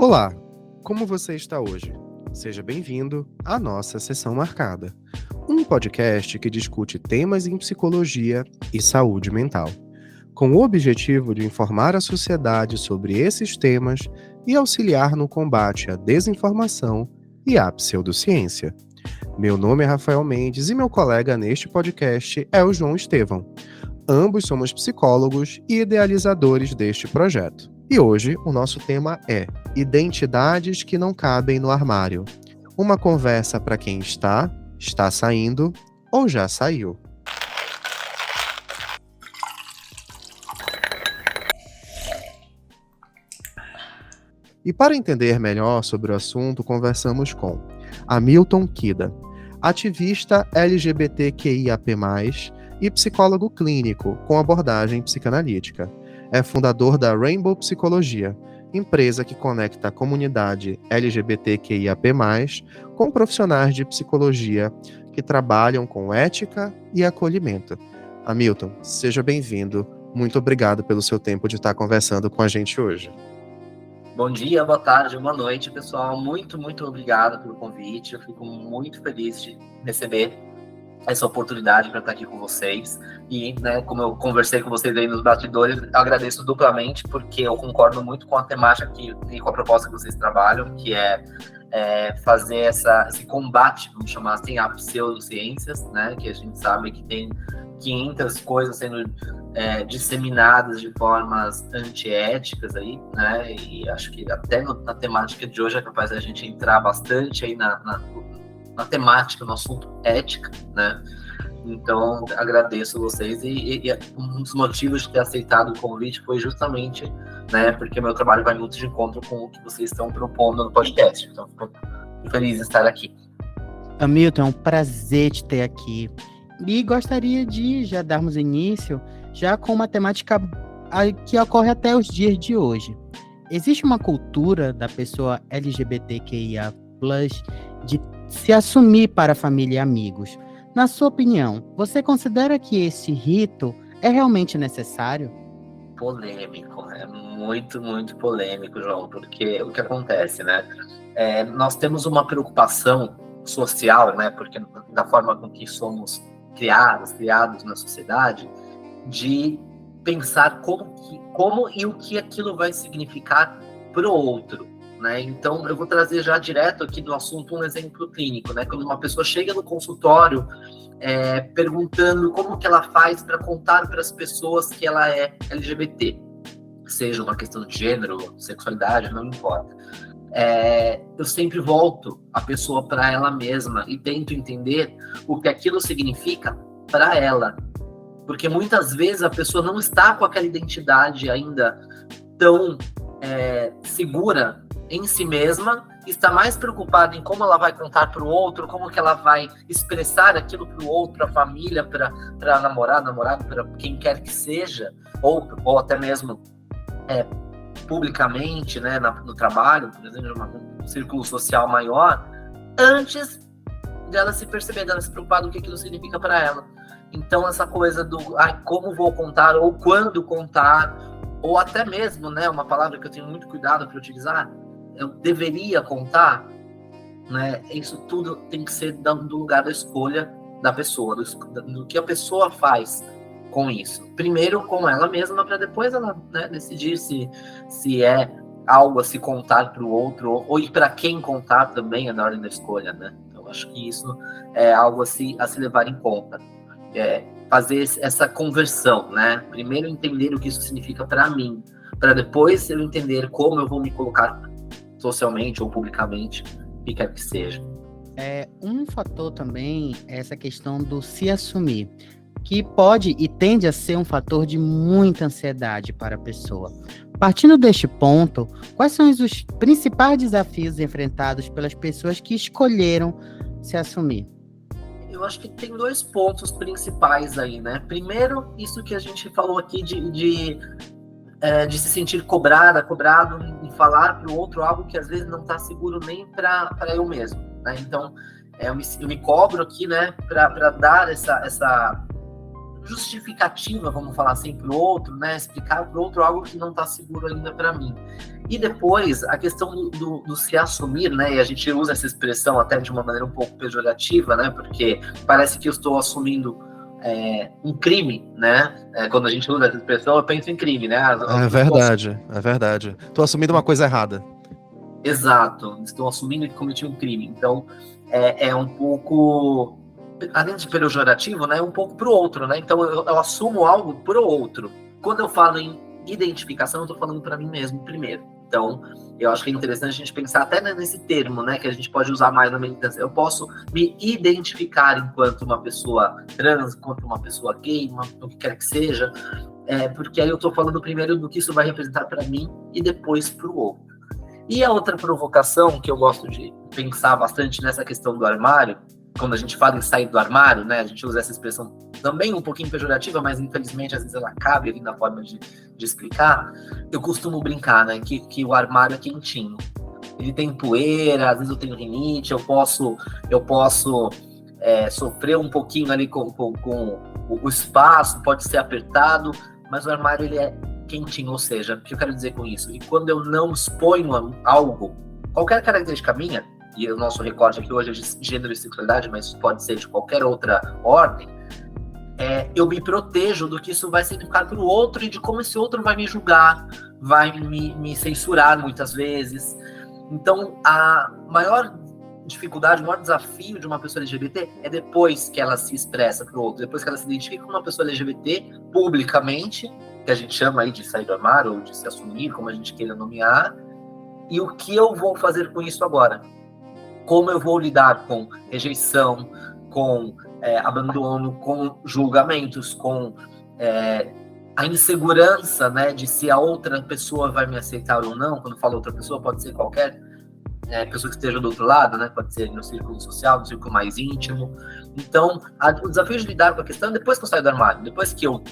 Olá, como você está hoje? Seja bem-vindo à nossa Sessão Marcada, um podcast que discute temas em psicologia e saúde mental, com o objetivo de informar a sociedade sobre esses temas e auxiliar no combate à desinformação e à pseudociência. Meu nome é Rafael Mendes e meu colega neste podcast é o João Estevão. Ambos somos psicólogos e idealizadores deste projeto. E hoje o nosso tema é Identidades que não cabem no armário. Uma conversa para quem está saindo ou já saiu. E para entender melhor sobre o assunto, conversamos com Hamilton Kida, ativista LGBTQIAP+, e psicólogo clínico com abordagem psicanalítica. É fundador da Rainbow Psicologia, empresa que conecta a comunidade LGBTQIAP+, com profissionais de psicologia que trabalham com ética e acolhimento. Hamilton, seja bem-vindo. Muito obrigado pelo seu tempo de estar conversando com a gente hoje. Bom dia, boa tarde, boa noite, pessoal. Muito obrigado pelo convite. Eu fico muito feliz de receber essa oportunidade para estar aqui com vocês. E, como eu conversei com vocês aí nos bastidores, eu agradeço duplamente, porque eu concordo muito com a temática e com a proposta que vocês trabalham, que é fazer esse combate, vamos chamar assim, a pseudociências, né? Que a gente sabe que tem 500 coisas sendo disseminadas de formas antiéticas aí, né? E acho que até na temática de hoje é capaz da gente entrar bastante aí na temática, no assunto ética, né? Então, agradeço vocês e um dos motivos de ter aceitado o convite foi justamente, né, porque meu trabalho vai muito de encontro com o que vocês estão propondo no podcast. Então, fico feliz de estar aqui. Hamilton, é um prazer te ter aqui. E gostaria de já darmos início já com uma temática que ocorre até os dias de hoje. Existe uma cultura da pessoa LGBTQIA+, de se assumir para a família e amigos. Na sua opinião, você considera que esse rito é realmente necessário? Polêmico, é muito polêmico, João, porque o que acontece, né? Nós temos uma preocupação social, né? Porque da forma com que somos criados na sociedade, de pensar como e o que aquilo vai significar para o outro. Né? Então, eu vou trazer já direto aqui do assunto um exemplo clínico, né? Quando uma pessoa chega no consultório perguntando como que ela faz para contar para as pessoas que ela é LGBT, seja uma questão de gênero, sexualidade, não importa. Eu sempre volto a pessoa para ela mesma e tento entender o que aquilo significa para ela, porque muitas vezes a pessoa não está com aquela identidade ainda tão segura em si mesma, está mais preocupada em como ela vai contar para o outro, como que ela vai expressar aquilo para o outro, para a família, para namorado, para quem quer que seja, ou até mesmo publicamente, né, no trabalho, por exemplo, um círculo social maior, antes dela se perceber, dela se preocupar do que aquilo significa para ela. Então, essa coisa do como vou contar, ou quando contar, ou até mesmo, né, uma palavra que eu tenho muito cuidado para utilizar, eu deveria contar, né? Isso tudo tem que ser do lugar da escolha da pessoa, do que a pessoa faz com isso. Primeiro com ela mesma, para depois ela, né, decidir se é algo a se contar para o outro, ou para quem contar também é na hora da escolha, né? Então, acho que isso é algo a se levar em conta. Fazer essa conversão, né? Primeiro entender o que isso significa para mim, para depois eu entender como eu vou me colocar socialmente ou publicamente, o que quer que seja. Um fator também é essa questão do se assumir, que pode e tende a ser um fator de muita ansiedade para a pessoa. Partindo deste ponto, quais são os principais desafios enfrentados pelas pessoas que escolheram se assumir? Eu acho que tem 2 pontos principais aí, né? Primeiro, isso que a gente falou aqui de se sentir cobrado em falar para o outro algo que às vezes não está seguro nem para eu mesmo, né? Então, eu me cobro aqui, né, para dar essa justificativa, vamos falar assim, para o outro, né? Explicar para o outro algo que não está seguro ainda para mim. E depois, a questão do se assumir, né? E a gente usa essa expressão até de uma maneira um pouco pejorativa, né? Porque parece que eu estou assumindo um crime, né? Quando a gente usa essa expressão, eu penso em crime, né? É verdade, é verdade. Tô assumindo uma coisa errada. Exato, estou assumindo que cometi um crime. Então, é um pouco, além de pejorativo, né? Um pouco pro outro, né? Então, eu assumo algo pro outro. Quando eu falo em identificação, eu tô falando para mim mesmo primeiro. Então, eu acho que é interessante a gente pensar até nesse termo, né? Que a gente pode usar mais na meditação. Eu posso me identificar enquanto uma pessoa trans, enquanto uma pessoa gay, o que quer que seja, porque aí eu tô falando primeiro do que isso vai representar para mim e depois pro outro. E a outra provocação que eu gosto de pensar bastante nessa questão do armário, quando a gente fala em sair do armário, né, a gente usa essa expressão também um pouquinho pejorativa, mas infelizmente às vezes ela cabe ali na forma de explicar. Eu costumo brincar, né, que o armário é quentinho. Ele tem poeira, às vezes eu tenho rinite, eu posso sofrer um pouquinho ali com o espaço, pode ser apertado, mas o armário ele é quentinho, ou seja, o que eu quero dizer com isso? E quando eu não exponho algo, qualquer característica minha, e o nosso recorte aqui hoje é de gênero e sexualidade, mas pode ser de qualquer outra ordem, eu me protejo do que isso vai significar para o outro e de como esse outro vai me julgar, vai me censurar muitas vezes. Então, a maior dificuldade, o maior desafio de uma pessoa LGBT é depois que ela se expressa para o outro, depois que ela se identifica com uma pessoa LGBT publicamente, que a gente chama aí de sair do armário ou de se assumir, como a gente queira nomear, e o que eu vou fazer com isso agora? Como eu vou lidar com rejeição, com abandono, com julgamentos, com a insegurança, né, de se a outra pessoa vai me aceitar ou não. Quando eu falo outra pessoa, pode ser qualquer pessoa que esteja do outro lado, né, pode ser no círculo social, no círculo mais íntimo. Então, o desafio de lidar com a questão, depois que eu saio do armário, depois que eu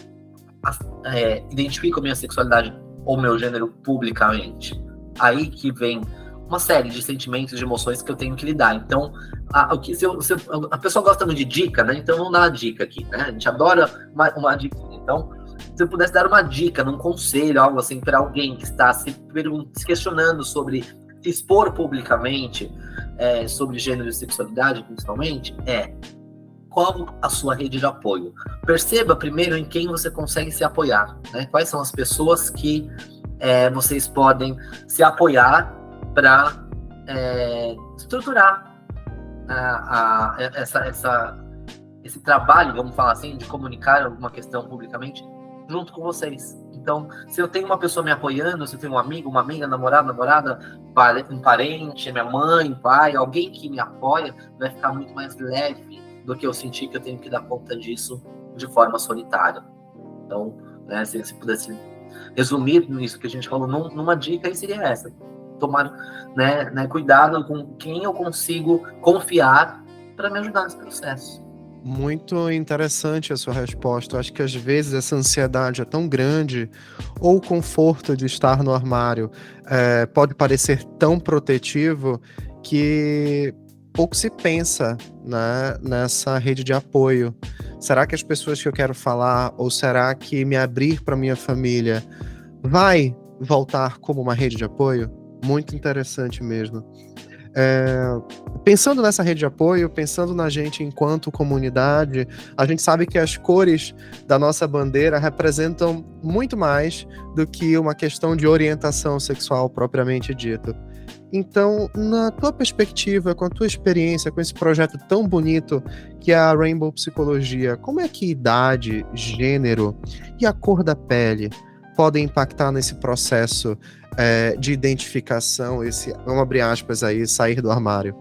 identifico a minha sexualidade ou meu gênero publicamente, aí que vem uma série de sentimentos, de emoções que eu tenho que lidar. Então, a pessoa gosta muito de dica, né? Então vamos dar uma dica aqui, né? A gente adora uma dica. Então, se eu pudesse dar uma dica, um conselho, algo assim, para alguém que está se questionando sobre se expor publicamente, sobre gênero e sexualidade, principalmente, qual a sua rede de apoio? Perceba primeiro em quem você consegue se apoiar, né? Quais são as pessoas que vocês podem se apoiar para estruturar esse trabalho, vamos falar assim, de comunicar alguma questão publicamente junto com vocês. Então, se eu tenho uma pessoa me apoiando, se eu tenho um amigo, uma amiga, namorada, um parente, minha mãe, pai, alguém que me apoia, vai ficar muito mais leve do que eu sentir que eu tenho que dar conta disso de forma solitária. Então, né, se pudesse resumir isso que a gente falou numa dica, aí seria essa: tomar cuidado com quem eu consigo confiar para me ajudar nesse processo. Muito interessante a sua resposta. Eu acho que às vezes essa ansiedade é tão grande, ou o conforto de estar no armário pode parecer tão protetivo, que pouco se pensa, né, nessa rede de apoio. Será que as pessoas que eu quero falar, ou será que me abrir para minha família vai voltar como uma rede de apoio? Muito interessante mesmo. Pensando nessa rede de apoio, pensando na gente enquanto comunidade, a gente sabe que as cores da nossa bandeira representam muito mais do que uma questão de orientação sexual propriamente dita. Então, na tua perspectiva, com a tua experiência, com esse projeto tão bonito que é a Rainbow Psicologia, como é que idade, gênero e a cor da pele podem impactar nesse processo de identificação, vamos abrir aspas aí, sair do armário?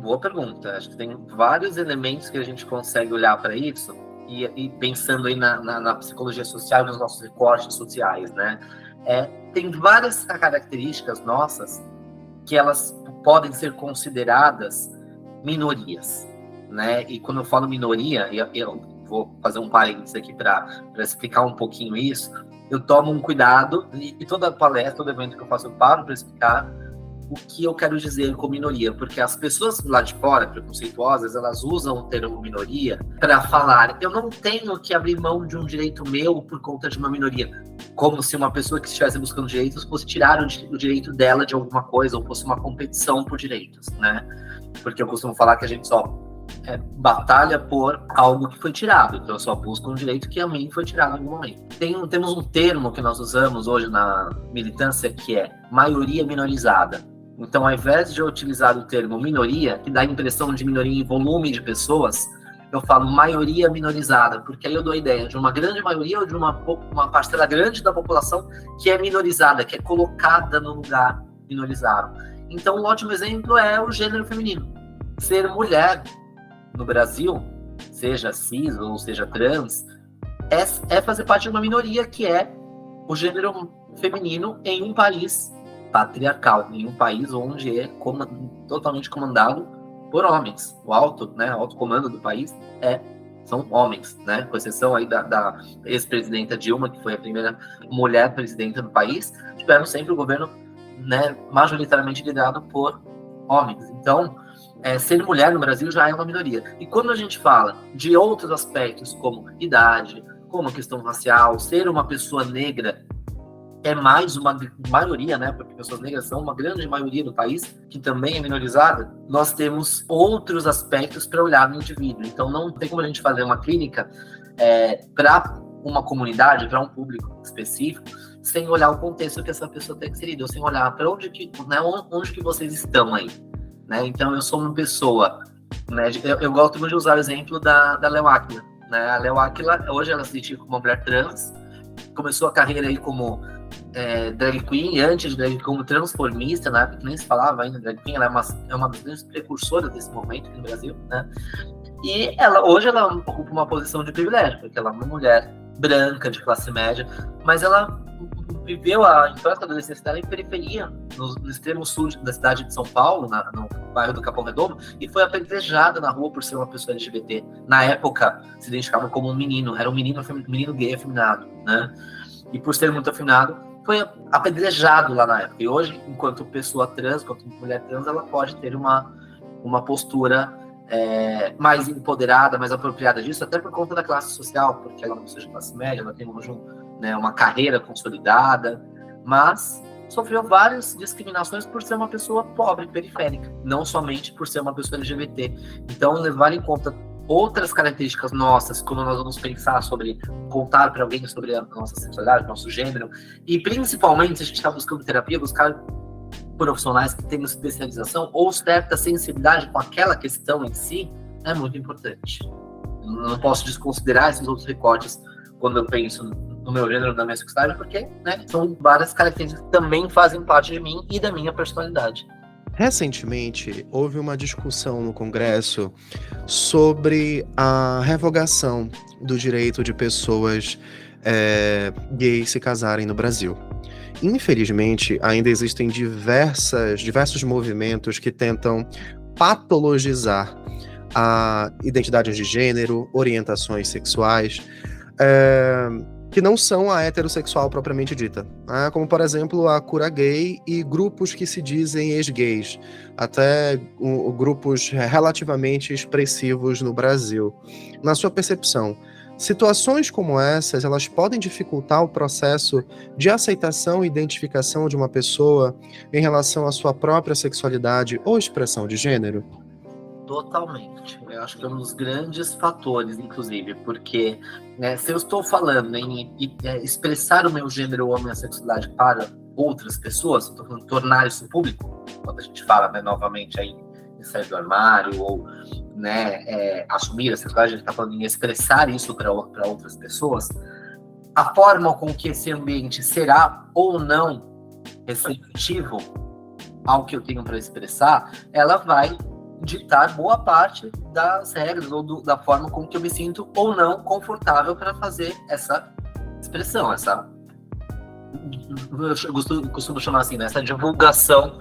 Boa pergunta. Acho que tem vários elementos que a gente consegue olhar para isso e pensando aí na psicologia social e nos nossos recortes sociais, né? Tem várias características nossas que elas podem ser consideradas minorias, né? E quando eu falo minoria, eu vou fazer um parênteses aqui para explicar um pouquinho isso. Eu tomo um cuidado, e toda palestra, todo evento que eu faço, eu paro para explicar o que eu quero dizer com minoria, porque as pessoas lá de fora, preconceituosas, elas usam o termo minoria para falar, eu não tenho que abrir mão de um direito meu por conta de uma minoria, como se uma pessoa que estivesse buscando direitos fosse tirar o direito dela de alguma coisa, ou fosse uma competição por direitos, né? Porque eu costumo falar que a gente só batalha por algo que foi tirado, então eu só busco um direito que a mim foi tirado em algum momento. Temos um termo que nós usamos hoje na militância que é maioria minorizada. Então, ao invés de eu utilizar o termo minoria, que dá a impressão de minoria em volume de pessoas, eu falo maioria minorizada, porque aí eu dou a ideia de uma grande maioria ou de uma parcela grande da população que é minorizada, que é colocada no lugar minorizado. Então, um ótimo exemplo é o gênero feminino. Ser mulher no Brasil, seja cis ou seja trans, é fazer parte de uma minoria que é o gênero feminino em um país patriarcal, em um país onde é totalmente comandado por homens. O alto comando do país são homens, né? Com exceção aí da ex-presidenta Dilma, que foi a primeira mulher presidenta do país, tivemos sempre o governo, né, majoritariamente liderado por homens. Então, ser mulher no Brasil já é uma minoria. E quando a gente fala de outros aspectos, como idade, como a questão racial, ser uma pessoa negra é mais uma maioria, né? Porque pessoas negras são uma grande maioria do país, que também é minorizada. Nós temos outros aspectos para olhar no indivíduo. Então, não tem como a gente fazer uma clínica para uma comunidade, para um público específico, sem olhar o contexto que essa pessoa está inserida, ou sem olhar para onde que vocês estão aí. Né? Então, eu sou uma pessoa, né, eu gosto muito de usar o exemplo da Léo Áquila. Né? A Léo Áquila, hoje ela se identifica como uma mulher trans, começou a carreira aí como drag queen, e antes de drag queen como transformista, na época que nem se falava ainda drag queen, ela é uma das grandes precursoras desse movimento aqui no Brasil, né? E hoje ela ocupa uma posição de privilégio, porque ela é uma mulher branca, de classe média, mas ela viveu a infância e a adolescência dela em periferia, no extremo sul da cidade de São Paulo, no bairro do Capão Redondo, e foi apedrejada na rua por ser uma pessoa LGBT. Na época, se identificava como um menino, era um menino gay afeminado, né? E por ser muito afeminado, foi apedrejado lá na época. E hoje, enquanto pessoa trans, enquanto mulher trans, ela pode ter uma postura mais empoderada, mais apropriada disso, até por conta da classe social, porque ela não seja classe média, ela tem uma carreira consolidada, mas sofreu várias discriminações por ser uma pessoa pobre, periférica, não somente por ser uma pessoa LGBT. Então, levar em conta outras características nossas, quando nós vamos pensar sobre contar para alguém sobre a nossa sexualidade, nosso gênero, e principalmente se a gente está buscando terapia, buscar profissionais que tenham especialização ou certa sensibilidade com aquela questão em si, é muito importante. Não posso desconsiderar esses outros recortes quando eu penso no meu gênero, na minha sexualidade, porque, né, são várias características que também fazem parte de mim e da minha personalidade. Recentemente, houve uma discussão no Congresso sobre a revogação do direito de pessoas gays se casarem no Brasil. Infelizmente, ainda existem diversos movimentos que tentam patologizar a identidade de gênero, orientações sexuais, que não são a heterossexual propriamente dita, né? Como, por exemplo, a cura gay e grupos que se dizem ex-gays, até grupos relativamente expressivos no Brasil. Na sua percepção, situações como essas, elas podem dificultar o processo de aceitação e identificação de uma pessoa em relação à sua própria sexualidade ou expressão de gênero? Totalmente. Eu acho que é um dos grandes fatores, inclusive, porque se eu estou falando em expressar o meu gênero ou a minha sexualidade para outras pessoas, estou falando tornar isso público, quando a gente fala, né, novamente aí em sair do armário ou, né, assumir a sexualidade, a gente está falando em expressar isso para outras pessoas, a forma com que esse ambiente será ou não receptivo ao que eu tenho para expressar, ela vai ditar boa parte das regras ou da forma como que eu me sinto ou não confortável para fazer essa expressão, eu costumo chamar assim, né, essa divulgação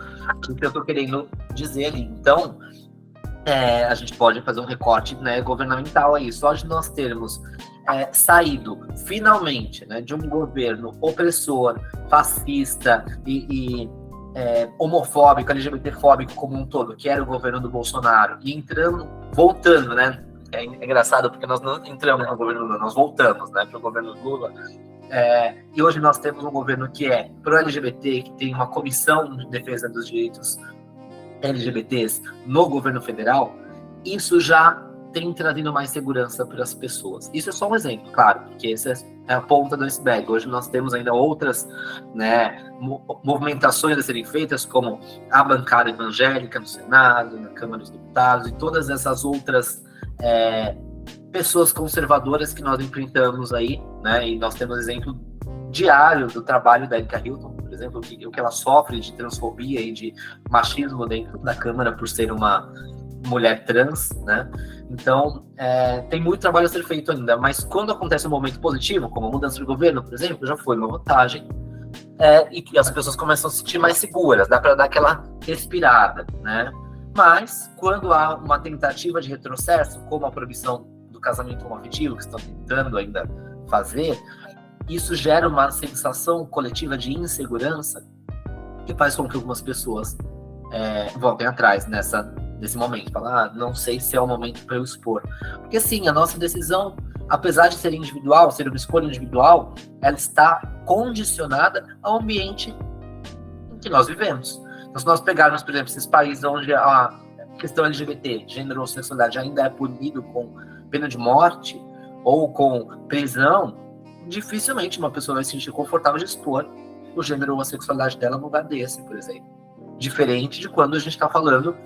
do que eu estou querendo dizer ali. Então, a gente pode fazer um recorte, né, governamental aí, só de nós termos saído finalmente, né, de um governo opressor, fascista e homofóbico, LGBTfóbico como um todo, que era o governo do Bolsonaro, e voltando, né? É engraçado porque nós não entramos no governo Lula, nós voltamos, né, para o governo Lula. E hoje nós temos um governo que é pro-LGBT, que tem uma comissão de defesa dos direitos LGBTs no governo federal. Isso já tem trazido mais segurança para as pessoas. Isso é só um exemplo, claro, porque essa é a ponta do iceberg. Hoje nós temos ainda outras, né, movimentações a serem feitas, como a bancada evangélica no Senado, na Câmara dos Deputados, e todas essas outras pessoas conservadoras que nós enfrentamos aí, né? E nós temos exemplo diário do trabalho da Erika Hilton, por exemplo, o que ela sofre de transfobia e de machismo dentro da Câmara por ser uma mulher trans, né? Então, tem muito trabalho a ser feito ainda, mas quando acontece um momento positivo, como a mudança de governo, por exemplo, já foi uma vantagem, e as pessoas começam a se sentir mais seguras, dá para dar aquela respirada, né? Mas, quando há uma tentativa de retrocesso, como a proibição do casamento homoafetivo, que estão tentando ainda fazer, isso gera uma sensação coletiva de insegurança que faz com que algumas pessoas voltem atrás nesse momento. Falar, não sei se é o momento para eu expor. Porque, sim, a nossa decisão, apesar de ser individual, ser uma escolha individual, ela está condicionada ao ambiente em que nós vivemos. Então, se nós pegarmos, por exemplo, esses países onde a questão LGBT, gênero ou sexualidade ainda é punido com pena de morte ou com prisão, dificilmente uma pessoa vai se sentir confortável de expor o gênero ou a sexualidade dela num lugar desse, por exemplo. Diferente de quando a gente está falando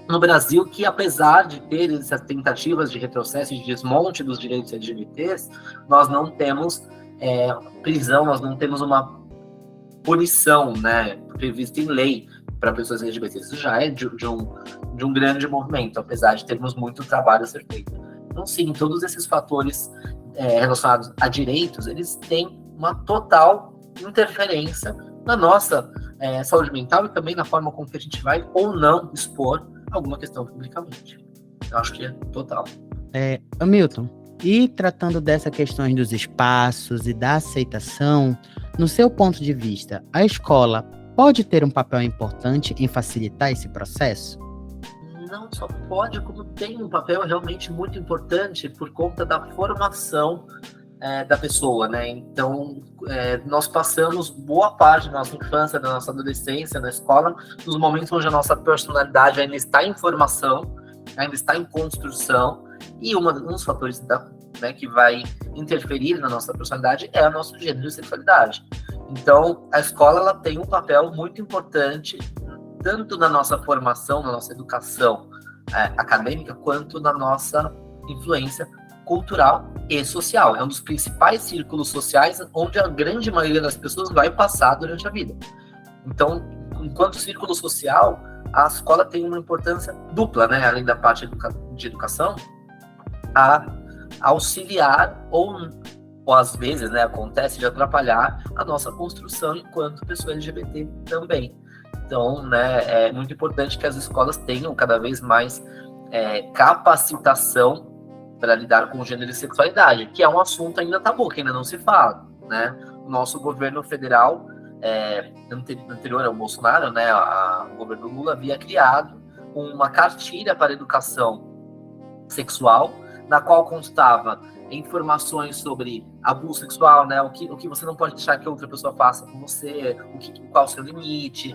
no Brasil, que apesar de ter essas tentativas de retrocesso e de desmonte dos direitos LGBTs, nós não temos prisão, nós não temos uma punição, né, prevista em lei para pessoas LGBTs. Isso já é de um grande movimento, apesar de termos muito trabalho a ser feito. Então, sim, todos esses fatores relacionados a direitos, eles têm uma total interferência na nossa saúde mental e também na forma como que a gente vai ou não expor alguma questão publicamente. Eu acho que é total. Hamilton, e tratando dessas questões dos espaços e da aceitação, no seu ponto de vista, a escola pode ter um papel importante em facilitar esse processo? Não só pode, como tem um papel realmente muito importante por conta da formação da pessoa, né? Então, nós passamos boa parte da nossa infância, da nossa adolescência na escola, nos momentos onde a nossa personalidade ainda está em formação, ainda está em construção, e um dos fatores que vai interferir na nossa personalidade é o nosso gênero e sexualidade. Então, a escola ela tem um papel muito importante, tanto na nossa formação, na nossa educação acadêmica, quanto na nossa influência cultural e social. É um dos principais círculos sociais onde a grande maioria das pessoas vai passar durante a vida. Então, enquanto círculo social, a escola tem uma importância dupla, né? Além da parte de educação, a auxiliar ou às vezes, né, acontece de atrapalhar a nossa construção enquanto pessoa LGBT também. Então, né, é muito importante que as escolas tenham cada vez mais capacitação para lidar com gênero e sexualidade, que é um assunto ainda tabu, que ainda não se fala, né? O nosso governo federal, anterior ao Bolsonaro, né, o governo Lula havia criado uma cartilha para a educação sexual, na qual constava informações sobre abuso sexual, né, o que você não pode deixar que outra pessoa faça com você, qual o seu limite,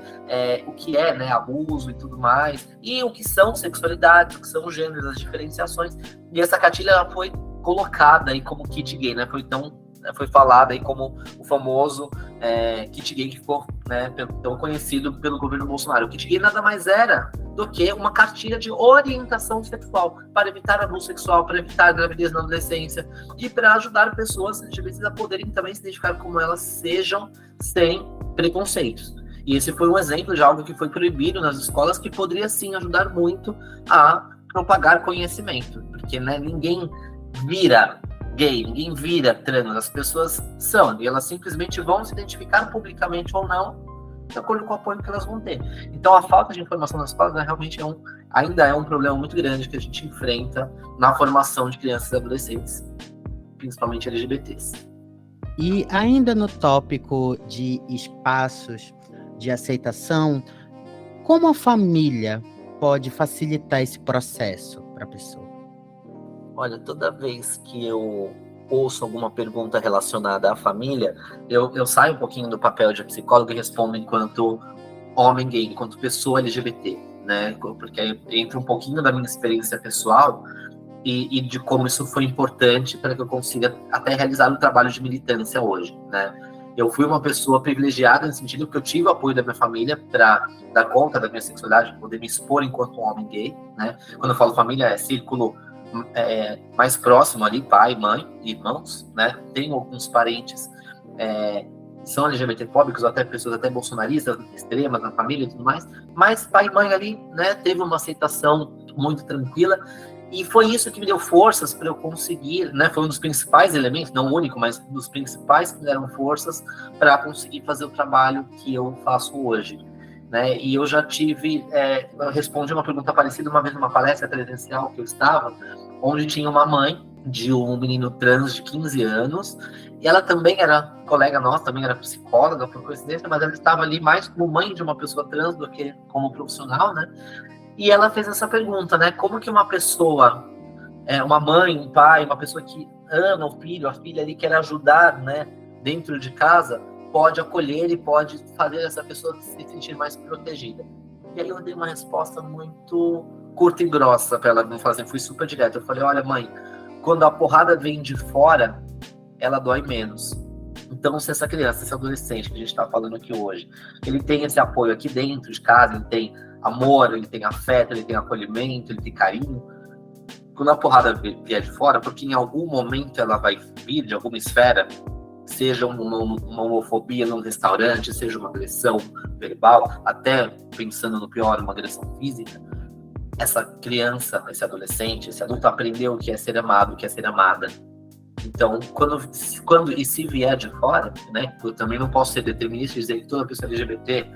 o que é, né, abuso e tudo mais, e o que são sexualidades, o que são gêneros, as diferenciações. E essa cartilha ela foi colocada aí como kit gay, né, foi falada aí como o famoso kit gay que ficou, né, tão conhecido pelo governo Bolsonaro. O kit gay nada mais era do que uma cartilha de orientação sexual para evitar abuso sexual, para evitar gravidez na adolescência e para ajudar pessoas LGBTs a poderem também se identificar como elas sejam sem preconceitos. E esse foi um exemplo de algo que foi proibido nas escolas que poderia sim ajudar muito a propagar conhecimento, porque, né, ninguém vira gay, ninguém vira trans, as pessoas são, e elas simplesmente vão se identificar publicamente ou não, de acordo com o apoio que elas vão ter. Então, a falta de informação nas escolas realmente ainda é um problema muito grande que a gente enfrenta na formação de crianças e adolescentes, principalmente LGBTs. E ainda no tópico de espaços, de aceitação, como a família pode facilitar esse processo para a pessoa? Olha, toda vez que eu ouço alguma pergunta relacionada à família, eu saio um pouquinho do papel de psicólogo e respondo enquanto homem gay, enquanto pessoa LGBT, né? Porque aí entra um pouquinho da minha experiência pessoal e de como isso foi importante para que eu consiga até realizar um trabalho de militância hoje, né? Eu fui uma pessoa privilegiada no sentido que eu tive o apoio da minha família para dar conta da minha sexualidade, poder me expor enquanto um homem gay, né? Quando eu falo família, é círculo mais próximo ali, pai, mãe, irmãos, né? Tenho alguns parentes que são LGBTfóbicos, até pessoas até bolsonaristas, extremas na família e tudo mais, mas pai e mãe ali, né? Teve uma aceitação muito tranquila. E foi isso que me deu forças para eu conseguir, né? Foi um dos principais elementos, não o único, mas um dos principais que me deram forças para conseguir fazer o trabalho que eu faço hoje, né? E eu já tive, eu respondi uma pergunta parecida uma vez numa palestra presencial que eu estava, onde tinha uma mãe de um menino trans de 15 anos, e ela também era colega nossa, também era psicóloga, por coincidência, mas ela estava ali mais como mãe de uma pessoa trans do que como profissional, né? E ela fez essa pergunta, né? Como que uma pessoa, uma mãe, um pai, uma pessoa que ama o filho, a filha ali, quer ajudar, né? Dentro de casa, pode acolher e pode fazer essa pessoa se sentir mais protegida. E aí eu dei uma resposta muito curta e grossa para ela não fazer, fui super direto. Eu falei, olha mãe, quando a porrada vem de fora, ela dói menos. Então, se essa criança, esse adolescente que a gente está falando aqui hoje, ele tem esse apoio aqui dentro de casa, ele tem amor, ele tem afeto, ele tem acolhimento, ele tem carinho. Quando a porrada vier de fora, porque em algum momento ela vai vir de alguma esfera, seja uma homofobia num restaurante, seja uma agressão verbal, até pensando no pior, uma agressão física, essa criança, esse adolescente, esse adulto aprendeu o que é ser amado, o que é ser amada. Então, quando e se vier de fora, né, eu também não posso ser determinista e dizer que toda pessoa LGBT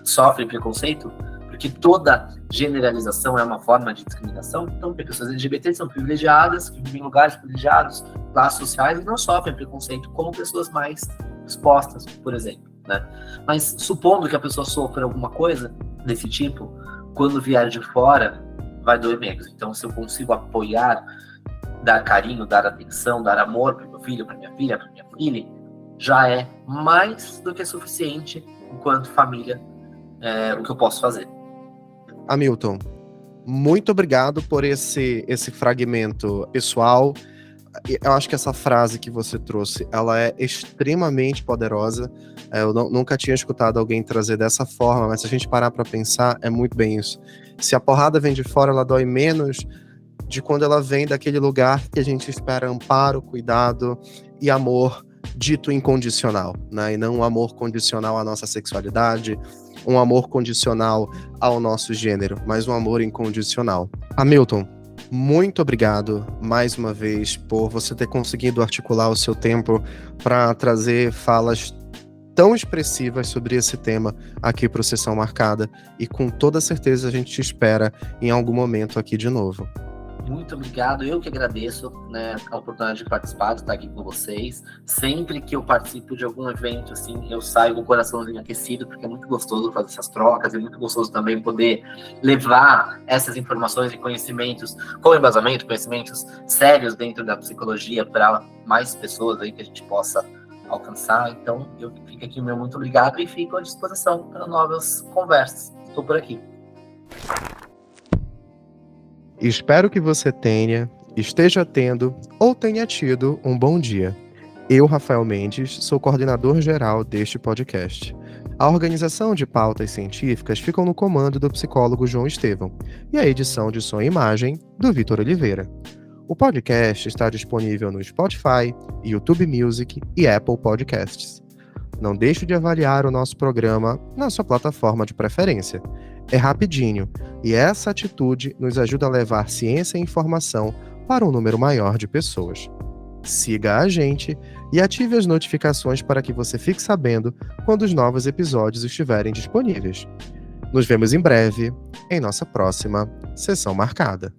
sofre preconceito, porque toda generalização é uma forma de discriminação. Então, pessoas LGBT são privilegiadas, que vivem em lugares privilegiados, classes sociais, e não sofrem preconceito como pessoas mais expostas, por exemplo, né? Mas supondo que a pessoa sofra alguma coisa desse tipo, quando vier de fora, vai doer menos. Então, se eu consigo apoiar, dar carinho, dar atenção, dar amor para meu filho, para minha filha, para minha filha, já é mais do que suficiente enquanto família, o que eu posso fazer. Hamilton, muito obrigado por esse fragmento pessoal. Eu acho que essa frase que você trouxe, ela é extremamente poderosa. Eu nunca tinha escutado alguém trazer dessa forma, mas se a gente parar para pensar, é muito bem isso. Se a porrada vem de fora, ela dói menos de quando ela vem daquele lugar que a gente espera amparo, cuidado e amor dito incondicional, né? E não um amor condicional à nossa sexualidade, um amor condicional ao nosso gênero, mas um amor incondicional. Hamilton, muito obrigado mais uma vez por você ter conseguido articular o seu tempo para trazer falas tão expressivas sobre esse tema aqui para o Sessão Marcada, e com toda certeza a gente te espera em algum momento aqui de novo. Muito obrigado, eu que agradeço, né, a oportunidade de participar, de estar aqui com vocês. Sempre que eu participo de algum evento, assim, eu saio com o coraçãozinho aquecido, porque é muito gostoso fazer essas trocas, é muito gostoso também poder levar essas informações e conhecimentos com embasamento, conhecimentos sérios dentro da psicologia para mais pessoas aí que a gente possa alcançar. Então, eu fico aqui, meu muito obrigado, e fico à disposição para novas conversas. Estou por aqui. Espero que você esteja tendo ou tenha tido um bom dia. Eu, Rafael Mendes, sou coordenador geral deste podcast. A organização de pautas científicas fica no comando do psicólogo João Estevão e a edição de som e imagem do Vitor Oliveira. O podcast está disponível no Spotify, YouTube Music e Apple Podcasts. Não deixe de avaliar o nosso programa na sua plataforma de preferência. É rapidinho, e essa atitude nos ajuda a levar ciência e informação para um número maior de pessoas. Siga a gente e ative as notificações para que você fique sabendo quando os novos episódios estiverem disponíveis. Nos vemos em breve em nossa próxima Sessão Marcada.